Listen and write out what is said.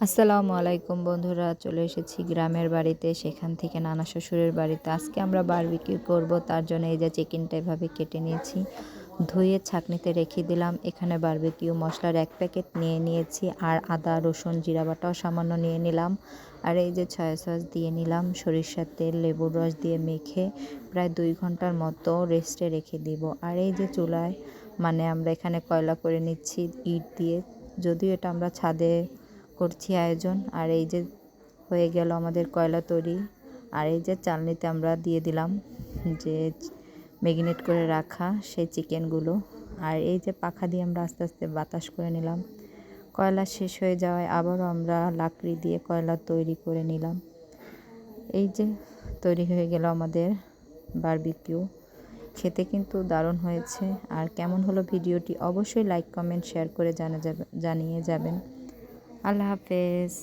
আসসালামু আলাইকুম বন্ধুরা, চলে এসেছি গ্রামের বাড়িতে, সেখান থেকে নানা শ্বশুরের বাড়িতে। আজকে আমরা বারবিকিউ করব, তার জন্য এই যে চিকেনটা এভাবে কেটে নিয়েছি, ধুয়ে ছাঁকনিতে রেখে দিলাম। এখানে বারবিকিউ মশলার 1 প্যাকেট নিয়ে নিয়েছি, আর আদা রসুন জিরা বাটাও সামান্য নিয়ে নিলাম। আর এই যে সয়া সস দিয়ে নিলাম, সরিষার তেল লেবুর রস দিয়ে মেখে প্রায় 2 ঘন্টার মতো রেস্টে রেখে দিব। আর এই যে চুলায় আমরা এখানে কয়লা করে নিচ্ছি ইট দিয়ে, যদিও এটা আমরা ছাদে করছি আয়োজন। আর এই যে হয়ে গেল আমাদের কয়লা তৈরি। আর এই যে চালনিতে আমরা দিয়ে দিলাম যে ম্যারিনেট করে রাখা সেই চিকেনগুলো। আর এই যে পাখা দিয়ে আমরা আস্তে আস্তে বাতাস করে নিলাম। কয়লা শেষ হয়ে যাওয়ায় আবারও আমরা লাকড়ি দিয়ে কয়লা তৈরি করে নিলাম। এই যে তৈরি হয়ে গেল আমাদের বারবিকিউ। খেতে কিন্তু দারুণ হয়েছে। আর কেমন হলো ভিডিওটি অবশ্যই লাইক কমেন্ট শেয়ার করে জানিয়ে যাবেন। আল্লাহ হাফেজ।